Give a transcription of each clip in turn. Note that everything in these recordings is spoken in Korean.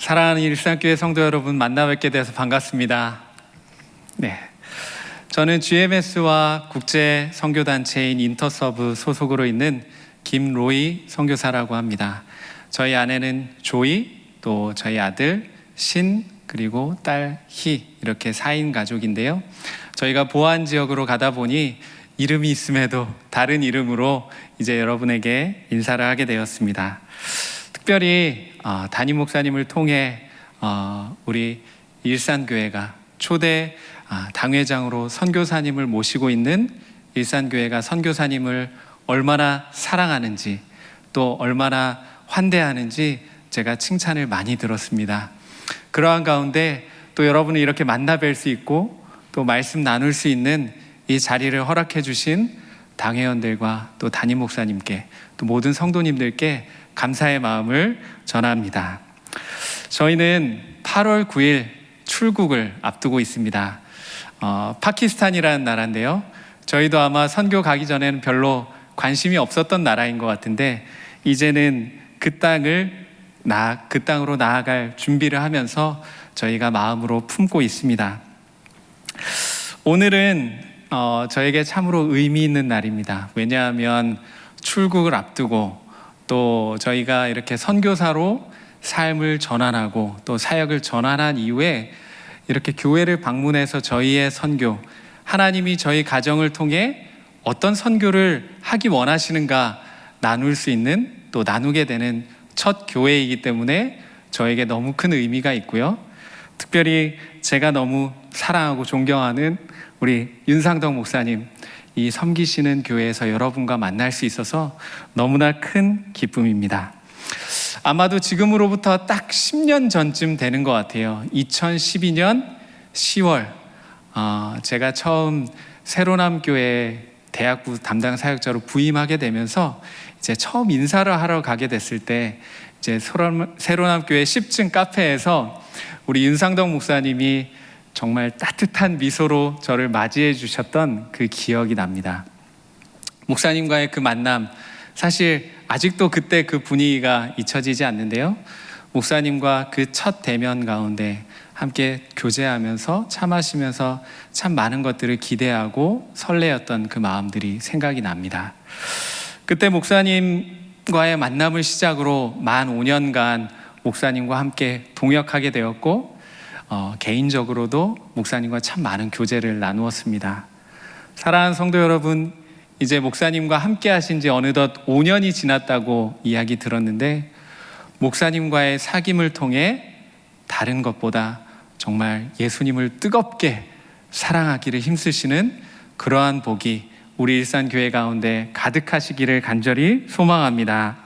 사랑하는 일산교회 성도 여러분, 만나 뵙게 돼서 반갑습니다. 네, 저는 GMS와 국제 선교단체인 인터서브 소속으로 있는 김로이 선교사라고 합니다. 저희 아내는 조이, 또 저희 아들 신, 그리고 딸 희, 이렇게 4인 가족인데요. 저희가 보안 지역으로 가다 보니 이름이 있음에도 다른 이름으로 이제 여러분에게 인사를 하게 되었습니다. 특별히 담임 목사님을 통해 우리 일산교회가 초대 당회장으로 선교사님을 모시고 있는 일산교회가 선교사님을 얼마나 사랑하는지, 또 얼마나 환대하는지 제가 칭찬을 많이 들었습니다. 그러한 가운데 또 여러분을 이렇게 만나 뵐 수 있고 또 말씀 나눌 수 있는 이 자리를 허락해 주신 당회원들과 또 담임 목사님께, 또 모든 성도님들께 감사의 마음을 전합니다. 저희는 8월 9일 출국을 앞두고 있습니다. 파키스탄이라는 나라인데요. 저희도 아마 선교 가기 전에는 별로 관심이 없었던 나라인 것 같은데, 이제는 그 땅으로 나아갈 준비를 하면서 저희가 마음으로 품고 있습니다. 오늘은 저에게 참으로 의미 있는 날입니다. 왜냐하면 출국을 앞두고 또 저희가 이렇게 선교사로 삶을 전환하고 또 사역을 전환한 이후에 이렇게 교회를 방문해서 저희의 선교, 하나님이 저희 가정을 통해 어떤 선교를 하기 원하시는가 나눌 수 있는, 또 나누게 되는 첫 교회이기 때문에 저에게 너무 큰 의미가 있고요. 특별히 제가 너무 사랑하고 존경하는 우리 윤상덕 목사님, 이 섬기시는 교회에서 여러분과 만날 수 있어서 너무나 큰 기쁨입니다. 아마도 지금으로부터 딱 10년 전쯤 되는 것 같아요. 2012년 10월 제가 처음 새로남교회 대학부 담당 사역자로 부임하게 되면서 이제 처음 인사를 하러 가게 됐을 때, 이제 새로남교회 10층 카페에서 우리 윤상덕 목사님이 정말 따뜻한 미소로 저를 맞이해 주셨던 그 기억이 납니다. 목사님과의 그 만남, 사실 아직도 그때 그 분위기가 잊혀지지 않는데요. 목사님과 그 첫 대면 가운데 함께 교제하면서 차 마시면서 참 많은 것들을 기대하고 설레었던 그 마음들이 생각이 납니다. 그때 목사님과의 만남을 시작으로 만 5년간 목사님과 함께 동역하게 되었고, 개인적으로도 목사님과 참 많은 교제를 나누었습니다. 사랑하는 성도 여러분, 이제 목사님과 함께 하신 지 어느덧 5년이 지났다고 이야기 들었는데, 목사님과의 사귐을 통해 다른 것보다 정말 예수님을 뜨겁게 사랑하기를 힘쓰시는 그러한 복이 우리 일산교회 가운데 가득하시기를 간절히 소망합니다.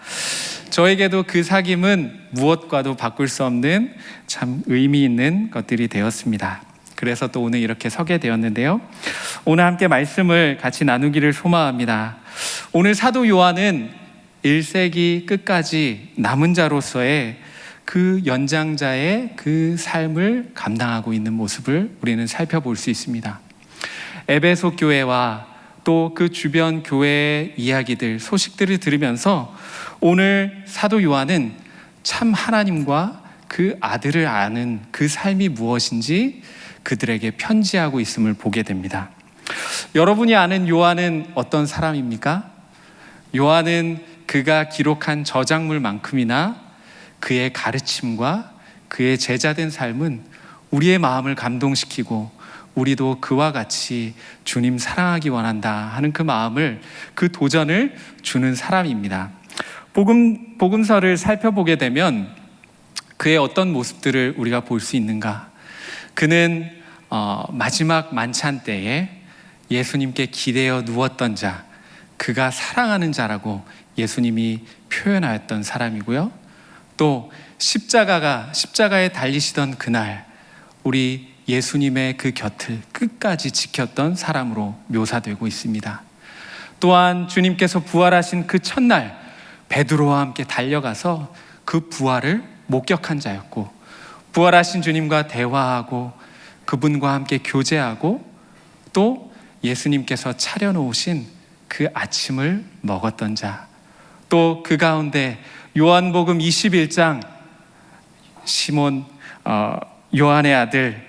저에게도 그 사귐은 무엇과도 바꿀 수 없는 참 의미 있는 것들이 되었습니다. 그래서 또 오늘 이렇게 서게 되었는데요. 오늘 함께 말씀을 같이 나누기를 소망합니다. 오늘 사도 요한은 1세기 끝까지 남은 자로서의 그 연장자의 그 삶을 감당하고 있는 모습을 우리는 살펴볼 수 있습니다. 에베소 교회와 또 그 주변 교회의 이야기들, 소식들을 들으면서 오늘 사도 요한은 참 하나님과 그 아들을 아는 그 삶이 무엇인지 그들에게 편지하고 있음을 보게 됩니다. 여러분이 아는 요한은 어떤 사람입니까? 요한은 그가 기록한 저작물만큼이나 그의 가르침과 그의 제자된 삶은 우리의 마음을 감동시키고, 우리도 그와 같이 주님 사랑하기 원한다 하는 그 마음을, 그 도전을 주는 사람입니다. 복음서를 살펴보게 되면 그의 어떤 모습들을 우리가 볼 수 있는가? 그는 마지막 만찬 때에 예수님께 기대어 누웠던 자, 그가 사랑하는 자라고 예수님이 표현하였던 사람이고요. 또 십자가에 달리시던 그날 우리 예수님의 그 곁을 끝까지 지켰던 사람으로 묘사되고 있습니다. 또한 주님께서 부활하신 그 첫날 베드로와 함께 달려가서 그 부활을 목격한 자였고, 부활하신 주님과 대화하고 그분과 함께 교제하고, 또 예수님께서 차려놓으신 그 아침을 먹었던 자, 또 그 가운데 요한복음 21장 시몬 요한의 아들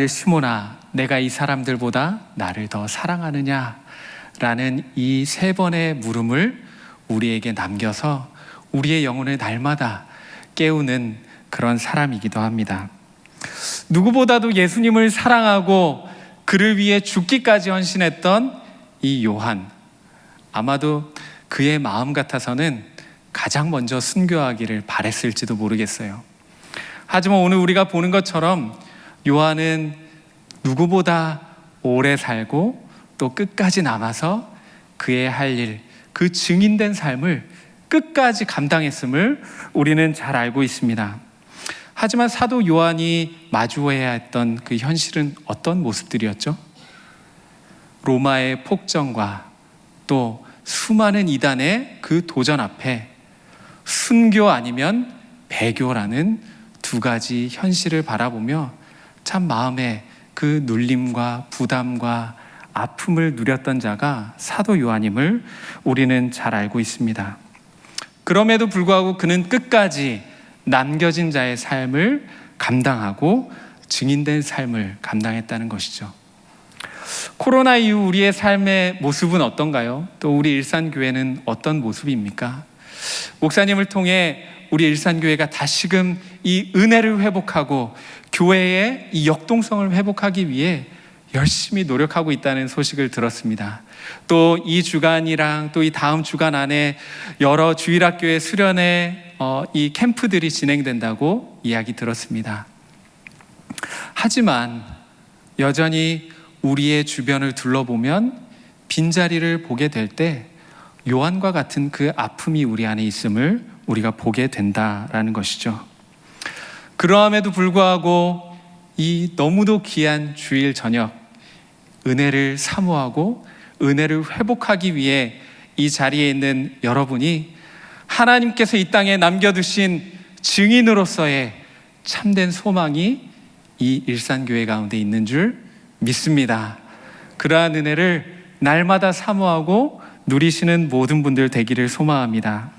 시몬아, 내가 이 사람들보다 나를 더 사랑하느냐? 라는 이 3번의 물음을 우리에게 남겨서 우리의 영혼을 날마다 깨우는 그런 사람이기도 합니다. 누구보다도 예수님을 사랑하고 그를 위해 죽기까지 헌신했던 이 요한, 아마도 그의 마음 같아서는 가장 먼저 순교하기를 바랬을지도 모르겠어요. 하지만 오늘 우리가 보는 것처럼 요한은 누구보다 오래 살고 또 끝까지 남아서 그의 할 일, 그 증인된 삶을 끝까지 감당했음을 우리는 잘 알고 있습니다. 하지만 사도 요한이 마주해야 했던 그 현실은 어떤 모습들이었죠? 로마의 폭정과 또 수많은 이단의 그 도전 앞에 순교 아니면 배교라는 2가지 현실을 바라보며 참 마음에 그 눌림과 부담과 아픔을 누렸던 자가 사도 요한임을 우리는 잘 알고 있습니다. 그럼에도 불구하고 그는 끝까지 남겨진 자의 삶을 감당하고 증인된 삶을 감당했다는 것이죠. 코로나 이후 우리의 삶의 모습은 어떤가요? 또 우리 일산교회는 어떤 모습입니까? 목사님을 통해 우리 일산교회가 다시금 이 은혜를 회복하고 교회의 이 역동성을 회복하기 위해 열심히 노력하고 있다는 소식을 들었습니다. 또 이 주간이랑 또 이 다음 주간 안에 여러 주일학교의 수련회 이 캠프들이 진행된다고 이야기 들었습니다. 하지만 여전히 우리의 주변을 둘러보면 빈자리를 보게 될 때 요한과 같은 그 아픔이 우리 안에 있음을 우리가 보게 된다라는 것이죠. 그러함에도 불구하고 이 너무도 귀한 주일 저녁, 은혜를 사모하고 은혜를 회복하기 위해 이 자리에 있는 여러분이 하나님께서 이 땅에 남겨두신 증인으로서의 참된 소망이 이 일산교회 가운데 있는 줄 믿습니다. 그러한 은혜를 날마다 사모하고 누리시는 모든 분들 되기를 소망합니다.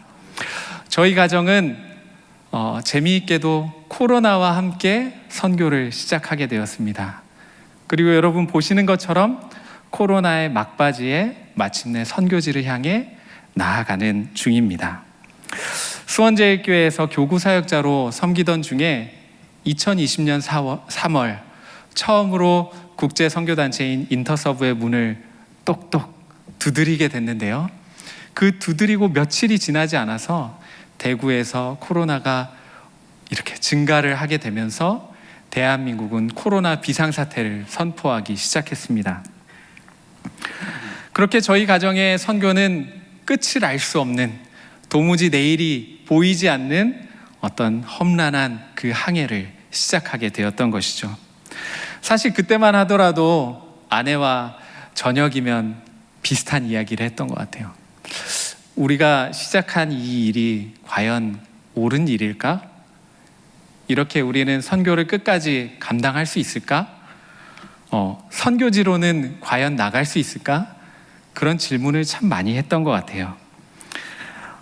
저희 가정은 재미있게도 코로나와 함께 선교를 시작하게 되었습니다. 그리고 여러분 보시는 것처럼 코로나의 막바지에 마침내 선교지를 향해 나아가는 중입니다. 수원제일교회에서 교구사역자로 섬기던 중에 2020년 3월 처음으로 국제선교단체인 인터서브의 문을 똑똑 두드리게 됐는데요. 그 두드리고 며칠이 지나지 않아서 대구에서 코로나가 이렇게 증가를 하게 되면서 대한민국은 코로나 비상사태를 선포하기 시작했습니다. 그렇게 저희 가정의 선교는 끝을 알 수 없는, 도무지 내일이 보이지 않는 어떤 험난한 그 항해를 시작하게 되었던 것이죠. 사실 그때만 하더라도 아내와 저녁이면 비슷한 이야기를 했던 것 같아요. 우리가 시작한 이 일이 과연 옳은 일일까? 이렇게 우리는 선교를 끝까지 감당할 수 있을까? 선교지로는 과연 나갈 수 있을까? 그런 질문을 참 많이 했던 것 같아요.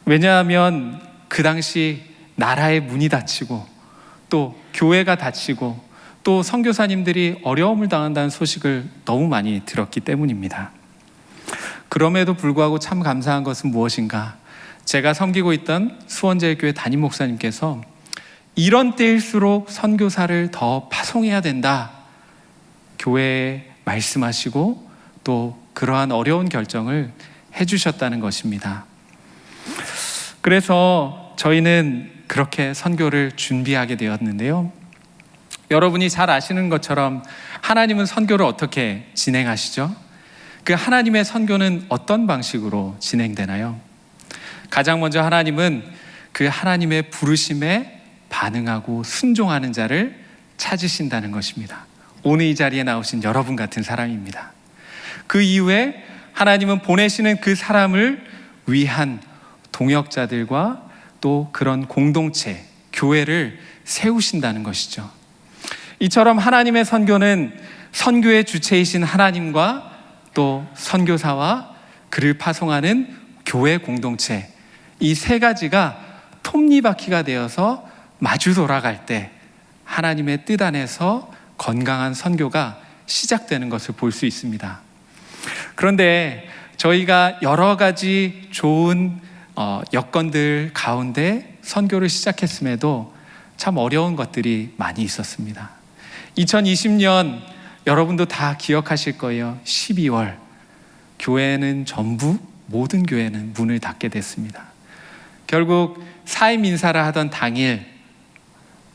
왜냐하면 그 당시 나라의 문이 닫히고 또 교회가 닫히고 또 선교사님들이 어려움을 당한다는 소식을 너무 많이 들었기 때문입니다. 그럼에도 불구하고 참 감사한 것은 무엇인가? 제가 섬기고 있던 수원제일교회 담임 목사님께서 이런 때일수록 선교사를 더 파송해야 된다, 교회에 말씀하시고 또 그러한 어려운 결정을 해주셨다는 것입니다. 그래서 저희는 그렇게 선교를 준비하게 되었는데요. 여러분이 잘 아시는 것처럼 하나님은 선교를 어떻게 진행하시죠? 그 하나님의 선교는 어떤 방식으로 진행되나요? 가장 먼저 하나님은 그 하나님의 부르심에 반응하고 순종하는 자를 찾으신다는 것입니다. 오늘 이 자리에 나오신 여러분 같은 사람입니다. 그 이후에 하나님은 보내시는 그 사람을 위한 동역자들과 또 그런 공동체, 교회를 세우신다는 것이죠. 이처럼 하나님의 선교는 선교의 주체이신 하나님과 또 선교사와 그를 파송하는 교회 공동체, 이 3가지가 톱니바퀴가 되어서 마주 돌아갈 때 하나님의 뜻 안에서 건강한 선교가 시작되는 것을 볼 수 있습니다. 그런데 저희가 여러 가지 좋은 여건들 가운데 선교를 시작했음에도 참 어려운 것들이 많이 있었습니다. 2020년 여러분도 다 기억하실 거예요. 12월 교회는 전부 모든 교회는 문을 닫게 됐습니다. 결국 사임 인사를 하던 당일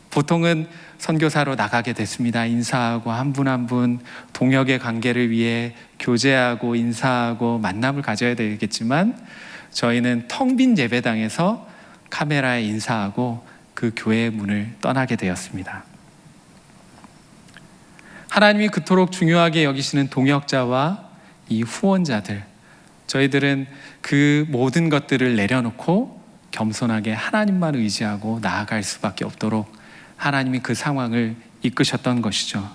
보통은 선교사로 나가게 됐습니다. 인사하고 한 분 한 분 동역의 관계를 위해 교제하고 인사하고 만남을 가져야 되겠지만 저희는 텅 빈 예배당에서 카메라에 인사하고 그 교회의 문을 떠나게 되었습니다. 하나님이 그토록 중요하게 여기시는 동역자와 이 후원자들, 저희들은 그 모든 것들을 내려놓고 겸손하게 하나님만 의지하고 나아갈 수밖에 없도록 하나님이 그 상황을 이끄셨던 것이죠.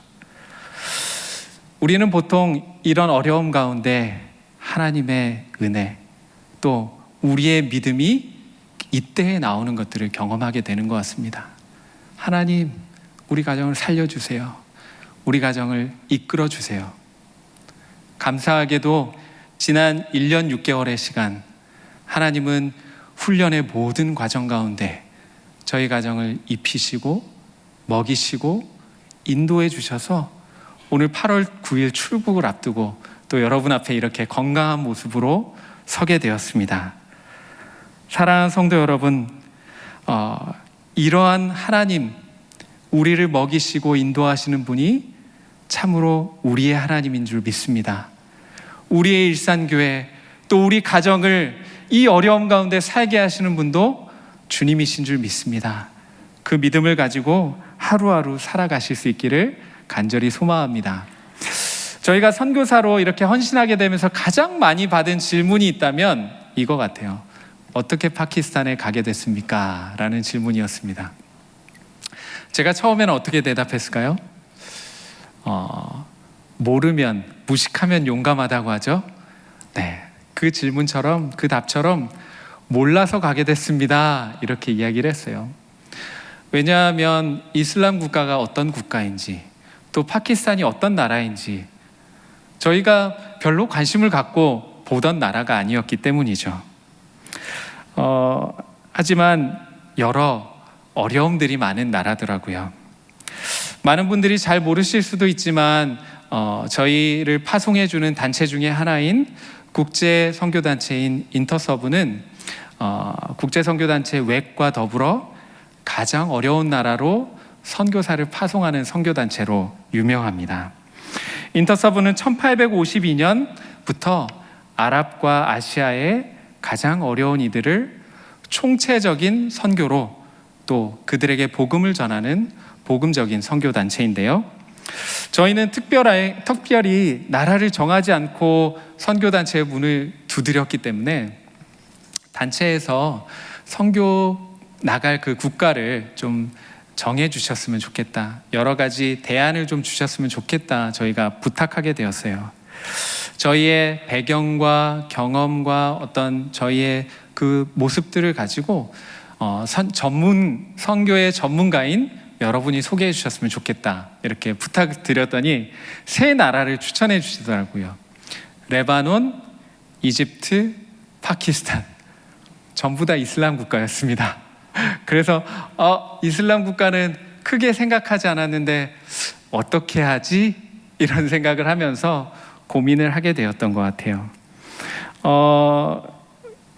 우리는 보통 이런 어려움 가운데 하나님의 은혜, 또 우리의 믿음이 이때에 나오는 것들을 경험하게 되는 것 같습니다. 하나님, 우리 가정을 살려주세요. 우리 가정을 이끌어주세요. 감사하게도 지난 1년 6개월의 시간, 하나님은 훈련의 모든 과정 가운데 저희 가정을 입히시고 먹이시고 인도해 주셔서 오늘 8월 9일 출국을 앞두고 또 여러분 앞에 이렇게 건강한 모습으로 서게 되었습니다. 사랑하는 성도 여러분, 이러한 하나님, 우리를 먹이시고 인도하시는 분이 참으로 우리의 하나님인 줄 믿습니다. 우리의 일산교회, 또 우리 가정을 이 어려움 가운데 살게 하시는 분도 주님이신 줄 믿습니다. 그 믿음을 가지고 하루하루 살아가실 수 있기를 간절히 소망합니다. 저희가 선교사로 이렇게 헌신하게 되면서 가장 많이 받은 질문이 있다면 이거 같아요. 어떻게 파키스탄에 가게 됐습니까? 라는 질문이었습니다. 제가 처음에는 어떻게 대답했을까요? 모르면, 무식하면 용감하다고 하죠. 네, 그 질문처럼, 그 답처럼 몰라서 가게 됐습니다. 이렇게 이야기를 했어요. 왜냐하면 이슬람 국가가 어떤 국가인지, 또 파키스탄이 어떤 나라인지 저희가 별로 관심을 갖고 보던 나라가 아니었기 때문이죠. 하지만 여러 어려움들이 많은 나라더라고요. 많은 분들이 잘 모르실 수도 있지만 저희를 파송해주는 단체 중에 하나인 국제선교단체인 인터서브는 국제선교단체 웩과 더불어 가장 어려운 나라로 선교사를 파송하는 선교단체로 유명합니다. 인터서브는 1852년부터 아랍과 아시아의 가장 어려운 이들을 총체적인 선교로 또 그들에게 복음을 전하는 복음적인 선교단체인데요. 저희는 특별히 나라를 정하지 않고 선교단체의 문을 두드렸기 때문에 단체에서 선교 나갈 그 국가를 좀 정해 주셨으면 좋겠다. 여러 가지 대안을 좀 주셨으면 좋겠다. 저희가 부탁하게 되었어요. 저희의 배경과 경험과 어떤 저희의 그 모습들을 가지고 선교의 전문가인 여러분이 소개해 주셨으면 좋겠다. 이렇게 부탁드렸더니 세 나라를 추천해 주시더라고요. 레바논, 이집트, 파키스탄. 전부 다 이슬람 국가였습니다. 그래서 이슬람 국가는 크게 생각하지 않았는데 어떻게 하지? 이런 생각을 하면서 고민을 하게 되었던 것 같아요.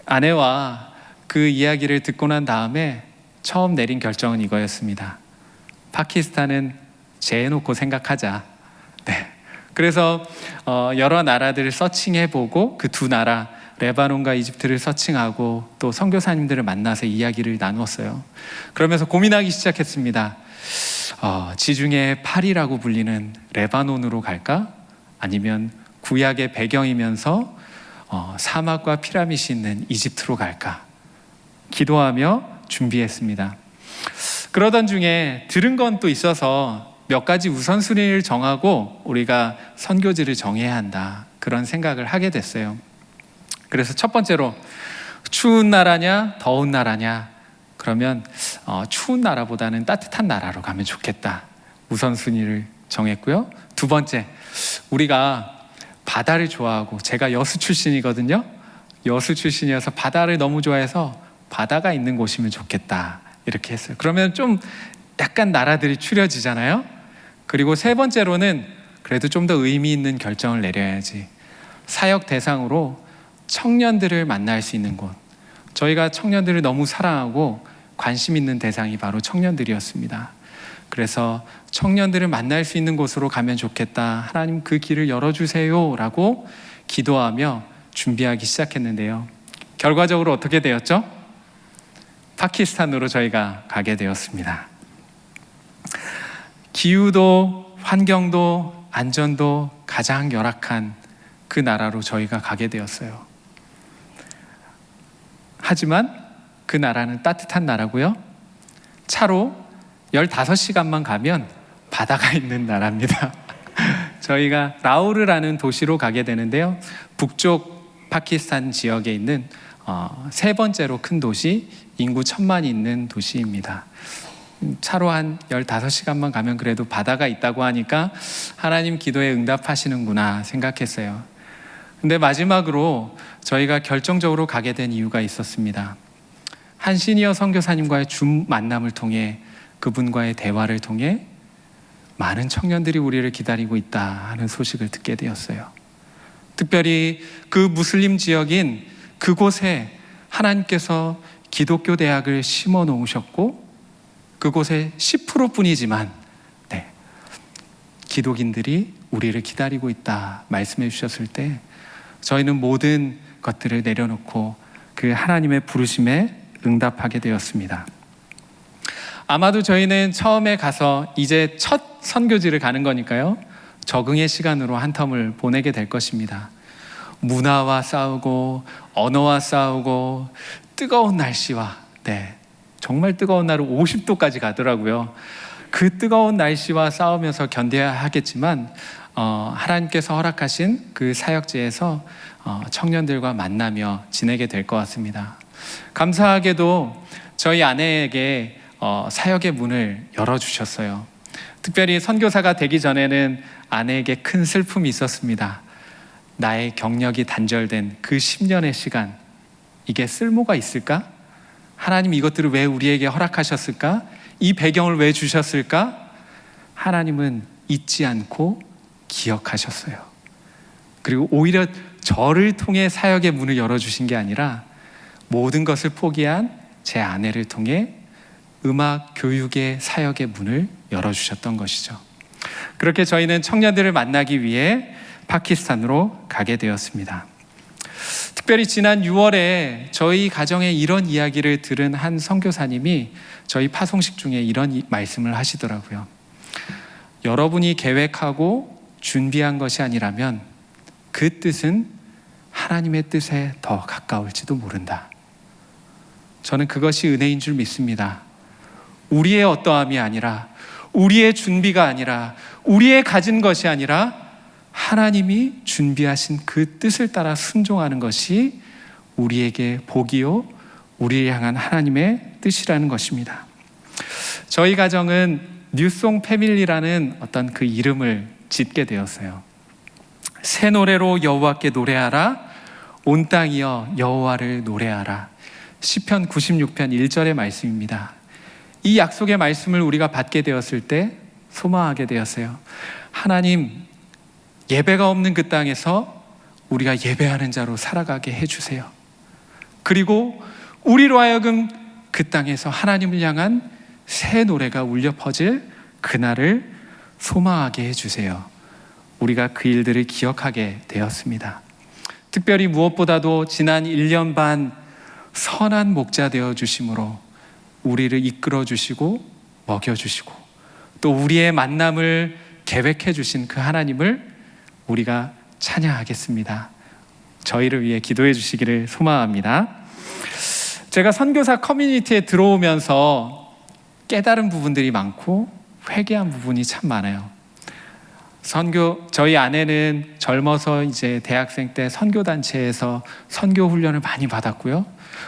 아내와 그 이야기를 듣고 난 다음에 처음 내린 결정은 이거였습니다. 파키스탄은 재해놓고 생각하자. 네. 그래서 여러 나라들을 서칭해보고 그 두 나라 레바논과 이집트를 서칭하고 또 선교사님들을 만나서 이야기를 나누었어요. 그러면서 고민하기 시작했습니다. 지중해 파리라고 불리는 레바논으로 갈까? 아니면 구약의 배경이면서 사막과 피라밋이 있는 이집트로 갈까? 기도하며 준비했습니다. 그러던 중에 들은 건 또 있어서 몇 가지 우선순위를 정하고 우리가 선교지를 정해야 한다. 그런 생각을 하게 됐어요. 그래서 첫 번째로 추운 나라냐 더운 나라냐 그러면 추운 나라보다는 따뜻한 나라로 가면 좋겠다. 우선순위를 정했고요. 두 번째, 우리가 바다를 좋아하고, 제가 여수 출신이거든요. 여수 출신이어서 바다를 너무 좋아해서 바다가 있는 곳이면 좋겠다, 이렇게 했어요. 그러면 좀 약간 나라들이 추려지잖아요. 그리고 세 번째로는 그래도 좀 더 의미 있는 결정을 내려야지. 사역 대상으로 청년들을 만날 수 있는 곳. 저희가 청년들을 너무 사랑하고 관심 있는 대상이 바로 청년들이었습니다. 그래서 청년들을 만날 수 있는 곳으로 가면 좋겠다. 하나님 그 길을 열어주세요 라고 기도하며 준비하기 시작했는데요. 결과적으로 어떻게 되었죠? 파키스탄으로 저희가 가게 되었습니다. 기후도 환경도 안전도 가장 열악한 그 나라로 저희가 가게 되었어요. 하지만 그 나라는 따뜻한 나라고요. 차로 15시간만 가면 바다가 있는 나라입니다. 저희가 라우르라는 도시로 가게 되는데요. 북쪽 파키스탄 지역에 있는 세 번째로 큰 도시, 인구 1000만이 있는 도시입니다. 차로 한 15시간만 가면 그래도 바다가 있다고 하니까 하나님 기도에 응답하시는구나 생각했어요. 근데 마지막으로 저희가 결정적으로 가게 된 이유가 있었습니다. 한 시니어 선교사님과의 줌 만남을 통해, 그분과의 대화를 통해 많은 청년들이 우리를 기다리고 있다 하는 소식을 듣게 되었어요. 특별히 그 무슬림 지역인 그곳에 하나님께서 기독교 대학을 심어 놓으셨고, 그곳에 10%뿐이지만 기독인들이 우리를 기다리고 있다 말씀해 주셨을 때, 저희는 모든 것들을 내려놓고 그 하나님의 부르심에 응답하게 되었습니다. 아마도 저희는 처음에 가서 이제 첫 선교지를 가는 거니까요, 적응의 시간으로 한 텀을 보내게 될 것입니다. 문화와 싸우고 언어와 싸우고 뜨거운 날씨와, 정말 뜨거운 날은 50도까지 가더라고요. 그 뜨거운 날씨와 싸우면서 견뎌야 하겠지만 하나님께서 허락하신 그 사역지에서 청년들과 만나며 지내게 될 것 같습니다. 감사하게도 저희 아내에게 사역의 문을 열어주셨어요. 특별히 선교사가 되기 전에는 아내에게 큰 슬픔이 있었습니다. 나의 경력이 단절된 그 10년의 시간, 이게 쓸모가 있을까? 하나님 이것들을 왜 우리에게 허락하셨을까? 이 배경을 왜 주셨을까? 하나님은 잊지 않고 기억하셨어요. 그리고 오히려 저를 통해 사역의 문을 열어주신 게 아니라 모든 것을 포기한 제 아내를 통해 음악 교육의 사역의 문을 열어주셨던 것이죠. 그렇게 저희는 청년들을 만나기 위해 파키스탄으로 가게 되었습니다. 특별히 지난 6월에 저희 가정에 이런 이야기를 들은 한 선교사님이 저희 파송식 중에 이런 말씀을 하시더라고요. 여러분이 계획하고 준비한 것이 아니라면 그 뜻은 하나님의 뜻에 더 가까울지도 모른다. 저는 그것이 은혜인 줄 믿습니다. 우리의 어떠함이 아니라, 우리의 준비가 아니라, 우리의 가진 것이 아니라 하나님이 준비하신 그 뜻을 따라 순종하는 것이 우리에게 복이요, 우리를 향한 하나님의 뜻이라는 것입니다. 저희 가정은 뉴송 패밀리라는 어떤 그 이름을 짓게 되었어요. 새 노래로 여호와께 노래하라, 온 땅이여 여호와를 노래하라. 시편 96편 1절의 말씀입니다. 이 약속의 말씀을 우리가 받게 되었을 때 소망하게 되었어요. 하나님, 예배가 없는 그 땅에서 우리가 예배하는 자로 살아가게 해주세요. 그리고 우리로 하여금 그 땅에서 하나님을 향한 새 노래가 울려 퍼질 그날을 소망하게 해주세요. 우리가 그 일들을 기억하게 되었습니다. 특별히 무엇보다도 지난 1년 반 선한 목자 되어주심으로 우리를 이끌어주시고 먹여주시고 또 우리의 만남을 계획해 주신 그 하나님을 우리가 찬양하겠습니다. 저희를 위해 기도해 주시기를 소망합니다. 제가 선교사 커뮤니티에 들어오면서 깨달은 부분들이 많고 회개한 부분이 참 많아요. 저희 아내는 젊어서 이제 대학생 때 선교단체에서 선교 훈련을 많이 받았고요.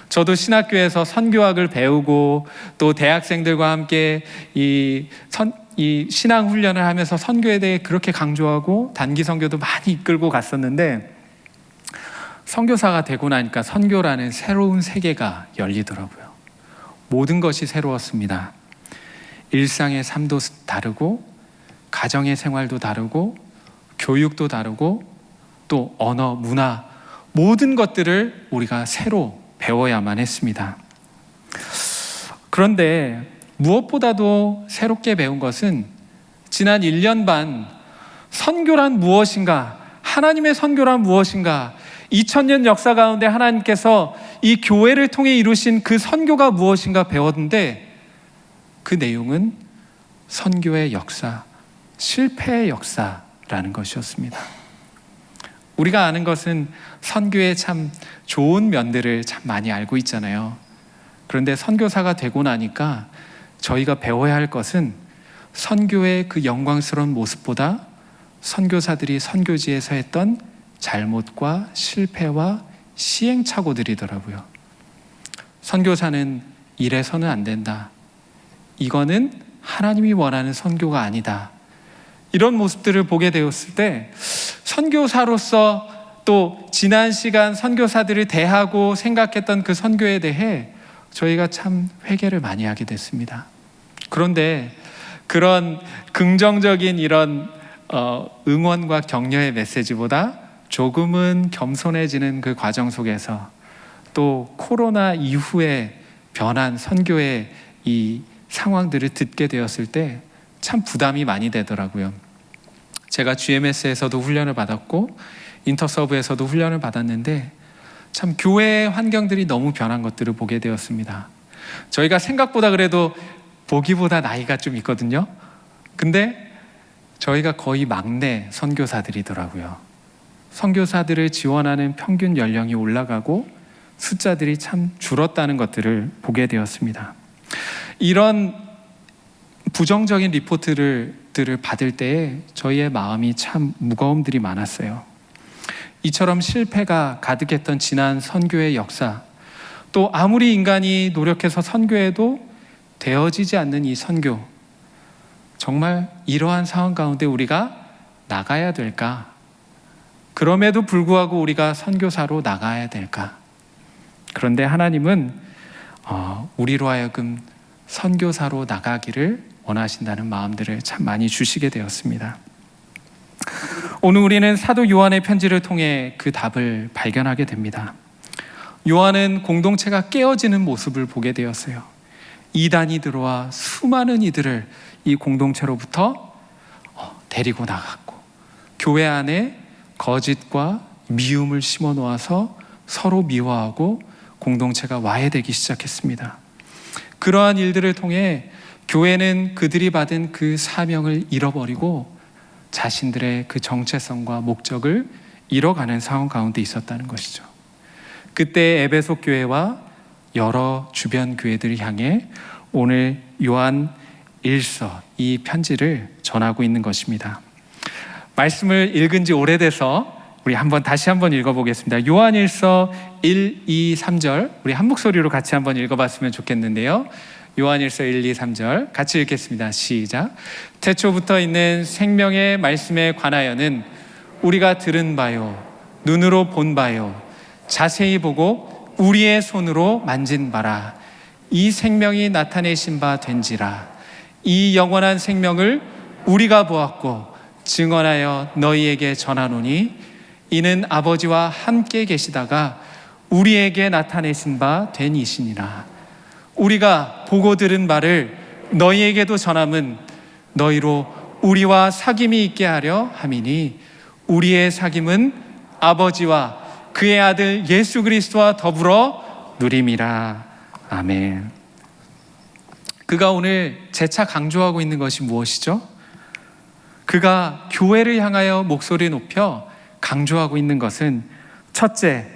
저도 신학교에서 선교학을 배우고 또 대학생들과 함께 이 신앙 훈련을 하면서 선교에 대해 그렇게 강조하고 단기 선교도 많이 이끌고 갔었는데, 선교사가 되고 나니까 선교라는 새로운 세계가 열리더라고요. 모든 것이 새로웠습니다. 일상의 삶도 다르고, 가정의 생활도 다르고, 교육도 다르고, 또 언어, 문화, 모든 것들을 우리가 새로 배워야만 했습니다. 그런데 무엇보다도 새롭게 배운 것은 지난 1년 반 선교란 무엇인가, 하나님의 선교란 무엇인가, 2000년 역사 가운데 하나님께서 이 교회를 통해 이루신 그 선교가 무엇인가 배웠는데, 그 내용은 선교의 역사, 실패의 역사라는 것이었습니다. 우리가 아는 것은 선교의 참 좋은 면들을 참 많이 알고 있잖아요. 그런데 선교사가 되고 나니까 저희가 배워야 할 것은 선교의 그 영광스러운 모습보다 선교사들이 선교지에서 했던 잘못과 실패와 시행착오들이더라고요. 선교사는 이래서는 안 된다, 이거는 하나님이 원하는 선교가 아니다, 이런 모습들을 보게 되었을 때 선교사로서 또 지난 시간 선교사들을 대하고 생각했던 그 선교에 대해 저희가 참 회개를 많이 하게 됐습니다. 그런데 그런 긍정적인 이런 응원과 격려의 메시지보다 조금은 겸손해지는 그 과정 속에서 또 코로나 이후에 변한 선교의 이 상황들을 듣게 되었을 때 참 부담이 많이 되더라고요. 제가 GMS에서도 훈련을 받았고 인터서브에서도 훈련을 받았는데 참 교회의 환경들이 너무 변한 것들을 보게 되었습니다. 저희가 생각보다 그래도 보기보다 나이가 좀 있거든요. 근데 저희가 거의 막내 선교사들이더라고요. 선교사들을 지원하는 평균 연령이 올라가고 숫자들이 참 줄었다는 것들을 보게 되었습니다. 이런 부정적인 리포트들을 받을 때에 저희의 마음이 참 무거움들이 많았어요. 이처럼 실패가 가득했던 지난 선교의 역사, 또 아무리 인간이 노력해서 선교해도 되어지지 않는 이 선교, 정말 이러한 상황 가운데 우리가 나가야 될까? 그럼에도 불구하고 우리가 선교사로 나가야 될까? 그런데 하나님은 우리로 하여금 선교사로 나가기를 원하신다는 마음들을 참 많이 주시게 되었습니다. 오늘 우리는 사도 요한의 편지를 통해 그 답을 발견하게 됩니다. 요한은 공동체가 깨어지는 모습을 보게 되었어요. 이단이 들어와 수많은 이들을 이 공동체로부터 데리고 나갔고, 교회 안에 거짓과 미움을 심어 놓아서 서로 미워하고 공동체가 와해되기 시작했습니다. 그러한 일들을 통해 교회는 그들이 받은 그 사명을 잃어버리고 자신들의 그 정체성과 목적을 잃어가는 상황 가운데 있었다는 것이죠. 그때 에베소 교회와 여러 주변 교회들을 향해 오늘 요한 1서 이 편지를 전하고 있는 것입니다. 말씀을 읽은 지 오래돼서 우리 다시 한번 읽어보겠습니다. 요한 1서 1, 2, 3절 우리 한 목소리로 같이 한번 읽어봤으면 좋겠는데요. 요한 1서 1, 2, 3절 같이 읽겠습니다. 시작. 태초부터 있는 생명의 말씀에 관하여는 우리가 들은 바요, 눈으로 본 바요, 자세히 보고 우리의 손으로 만진 바라. 이 생명이 나타내신 바 된지라. 이 영원한 생명을 우리가 보았고 증언하여 너희에게 전하노니 이는 아버지와 함께 계시다가 우리에게 나타내신 바 된 이시니라. 우리가 보고 들은 바를 너희에게도 전함은 너희로 우리와 사귐이 있게 하려 함이니 우리의 사귐은 아버지와 그의 아들 예수 그리스도와 더불어 누림이라. 아멘. 그가 오늘 재차 강조하고 있는 것이 무엇이죠? 그가 교회를 향하여 목소리 높여 강조하고 있는 것은 첫째,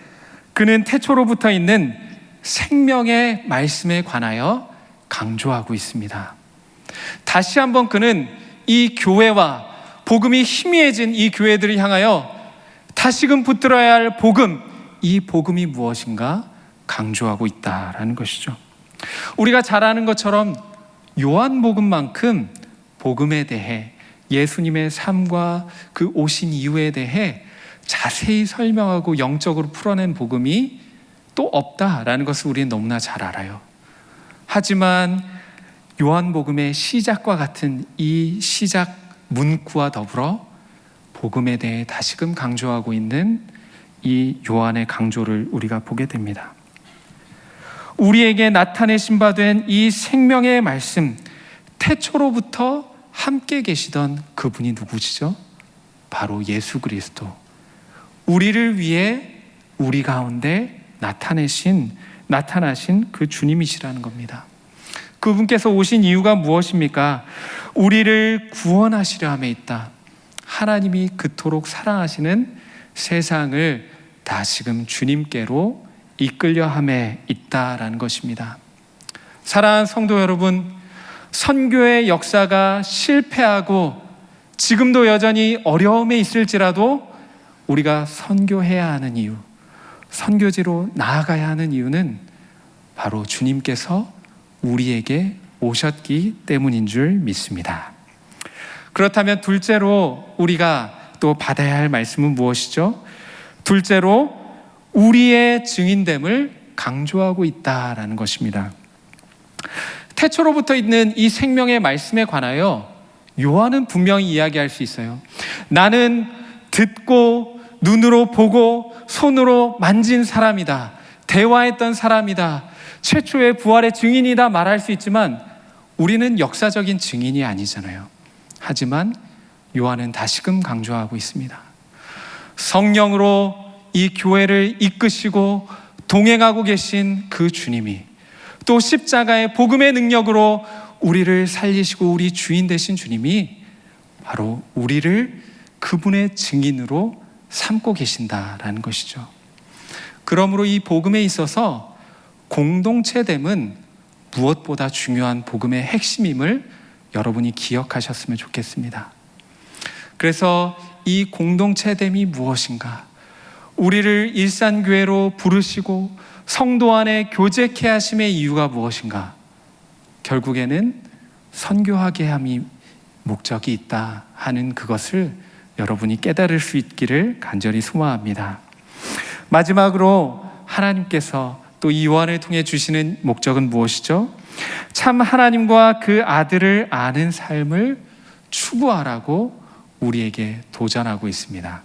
그는 태초로부터 있는 생명의 말씀에 관하여 강조하고 있습니다. 다시 한번 그는 이 교회와 복음이 희미해진 이 교회들을 향하여 다시금 붙들어야 할 복음, 이 복음이 무엇인가 강조하고 있다라는 것이죠. 우리가 잘 아는 것처럼 요한복음만큼 복음에 대해, 예수님의 삶과 그 오신 이유에 대해 자세히 설명하고 영적으로 풀어낸 복음이 또 없다라는 것을 우리는 너무나 잘 알아요. 하지만 요한복음의 시작과 같은 이 시작 문구와 더불어 복음에 대해 다시금 강조하고 있는 이 요한의 강조를 우리가 보게 됩니다. 우리에게 나타내신 바 된 이 생명의 말씀, 태초로부터 함께 계시던 그분이 누구시죠? 바로 예수 그리스도. 우리를 위해 우리 가운데 나타나신 그 주님이시라는 겁니다. 그분께서 오신 이유가 무엇입니까? 우리를 구원하시려 함에 있다. 하나님이 그토록 사랑하시는 세상을 다시금 주님께로 이끌려 함에 있다라는 것입니다. 사랑하는 성도 여러분, 선교의 역사가 실패하고 지금도 여전히 어려움에 있을지라도 우리가 선교해야 하는 이유, 선교지로 나아가야 하는 이유는 바로 주님께서 우리에게 오셨기 때문인 줄 믿습니다. 그렇다면 둘째로 우리가 또 받아야 할 말씀은 무엇이죠? 둘째로 우리의 증인됨을 강조하고 있다라는 것입니다. 태초로부터 있는 이 생명의 말씀에 관하여 요한은 분명히 이야기할 수 있어요. 나는 듣고 눈으로 보고 손으로 만진 사람이다. 대화했던 사람이다. 최초의 부활의 증인이다 말할 수 있지만 우리는 역사적인 증인이 아니잖아요. 하지만 요한은 다시금 강조하고 있습니다. 성령으로 이 교회를 이끄시고 동행하고 계신 그 주님이, 또 십자가의 복음의 능력으로 우리를 살리시고 우리 주인 되신 주님이 바로 우리를 그분의 증인으로 삼고 계신다라는 것이죠. 그러므로 이 복음에 있어서 공동체됨은 무엇보다 중요한 복음의 핵심임을 여러분이 기억하셨으면 좋겠습니다. 그래서 이 공동체됨이 무엇인가? 우리를 일산교회로 부르시고 성도 안에 교제케 하심의 이유가 무엇인가? 결국에는 선교하게 함이 목적이 있다 하는 그것을 여러분이 깨달을 수 있기를 간절히 소망합니다. 마지막으로 하나님께서 또 이 요한을 통해 주시는 목적은 무엇이죠? 참 하나님과 그 아들을 아는 삶을 추구하라고 우리에게 도전하고 있습니다.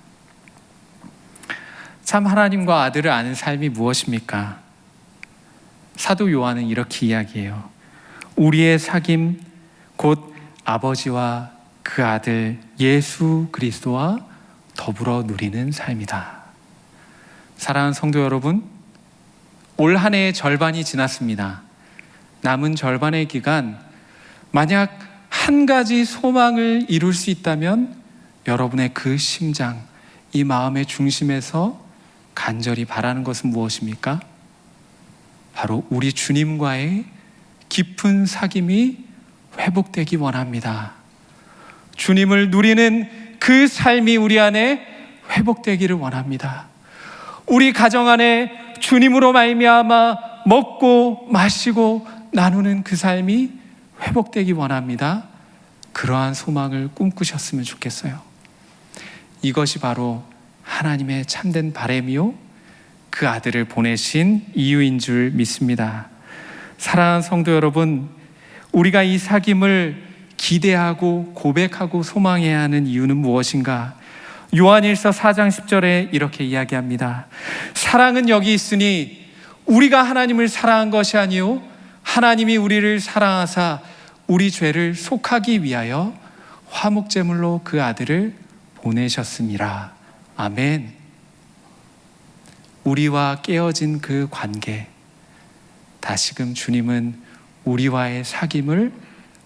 참 하나님과 아들을 아는 삶이 무엇입니까? 사도 요한은 이렇게 이야기해요. 우리의 사귐 곧 아버지와 그 아들 예수 그리스도와 더불어 누리는 삶이다. 사랑하는 성도 여러분, 올 한 해의 절반이 지났습니다. 남은 절반의 기간, 만약 한 가지 소망을 이룰 수 있다면 여러분의 그 심장, 이 마음의 중심에서 간절히 바라는 것은 무엇입니까? 바로 우리 주님과의 깊은 사귐이 회복되기 원합니다. 주님을 누리는 그 삶이 우리 안에 회복되기를 원합니다. 우리 가정 안에 주님으로 말미암아 먹고 마시고 나누는 그 삶이 회복되기 원합니다. 그러한 소망을 꿈꾸셨으면 좋겠어요. 이것이 바로 하나님의 참된 바람이요 그 아들을 보내신 이유인 줄 믿습니다. 사랑하는 성도 여러분, 우리가 이 사귐을 기대하고 고백하고 소망해야 하는 이유는 무엇인가? 요한일서 4장 10절에 이렇게 이야기합니다. 사랑은 여기 있으니 우리가 하나님을 사랑한 것이 아니요 하나님이 우리를 사랑하사 우리 죄를 속하기 위하여 화목제물로 그 아들을 보내셨음이라. 아멘. 우리와 깨어진 그 관계, 다시금 주님은 우리와의 사귐을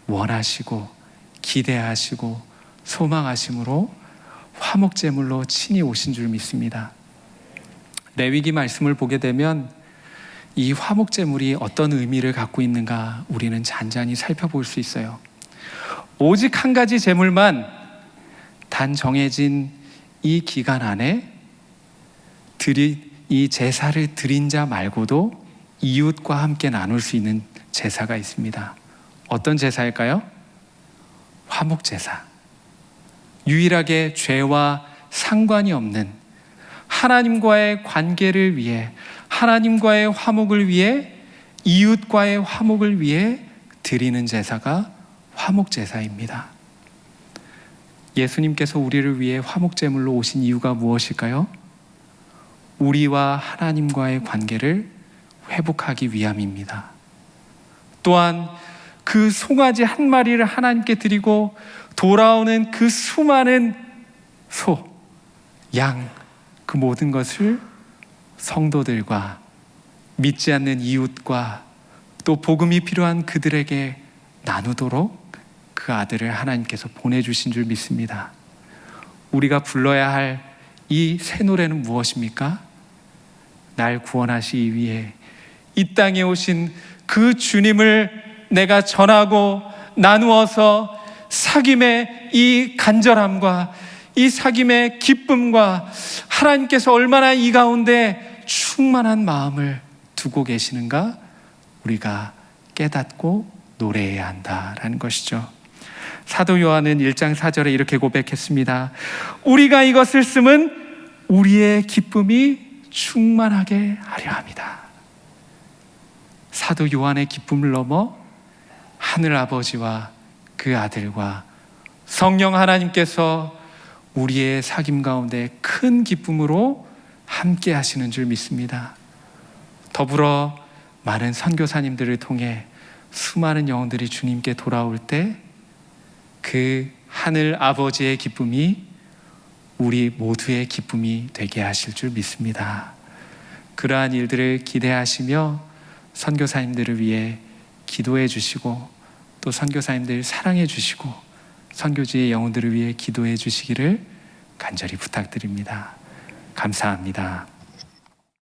원하시고 기대하시고 소망하심으로 화목제물로 친히 오신 줄 믿습니다. 레위기 말씀을 보게 되면 이 화목제물이 어떤 의미를 갖고 있는가 우리는 잔잔히 살펴볼 수 있어요. 오직 한 가지 제물만 단 정해진 이 기간 안에 이 제사를 드린 자 말고도 이웃과 함께 나눌 수 있는 제사가 있습니다. 어떤 제사일까요? 화목제사. 유일하게 죄와 상관이 없는 하나님과의 관계를 위해, 하나님과의 화목을 위해, 이웃과의 화목을 위해 드리는 제사가 화목제사입니다. 예수님께서 우리를 위해 화목제물로 오신 이유가 무엇일까요? 우리와 하나님과의 관계를 회복하기 위함입니다. 또한 그 송아지 한 마리를 하나님께 드리고 돌아오는 그 수많은 소, 양, 그 모든 것을 성도들과 믿지 않는 이웃과 또 복음이 필요한 그들에게 나누도록 그 아들을 하나님께서 보내주신 줄 믿습니다. 우리가 불러야 할 이 새 노래는 무엇입니까? 날 구원하시기 위해 이 땅에 오신 그 주님을 내가 전하고 나누어서 사귐의 이 간절함과 이 사귐의 기쁨과 하나님께서 얼마나 이 가운데 충만한 마음을 두고 계시는가 우리가 깨닫고 노래해야 한다라는 것이죠. 사도 요한은 1장 4절에 이렇게 고백했습니다. 우리가 이것을 쓰면 우리의 기쁨이 충만하게 하려 합니다. 사도 요한의 기쁨을 넘어 하늘 아버지와 그 아들과 성령 하나님께서 우리의 사귐 가운데 큰 기쁨으로 함께 하시는 줄 믿습니다. 더불어 많은 선교사님들을 통해 수많은 영혼들이 주님께 돌아올 때 그 하늘 아버지의 기쁨이 우리 모두의 기쁨이 되게 하실 줄 믿습니다. 그러한 일들을 기대하시며 선교사님들을 위해 기도해 주시고 또 선교사님들 사랑해 주시고 선교지의 영혼들을 위해 기도해 주시기를 간절히 부탁드립니다. 감사합니다.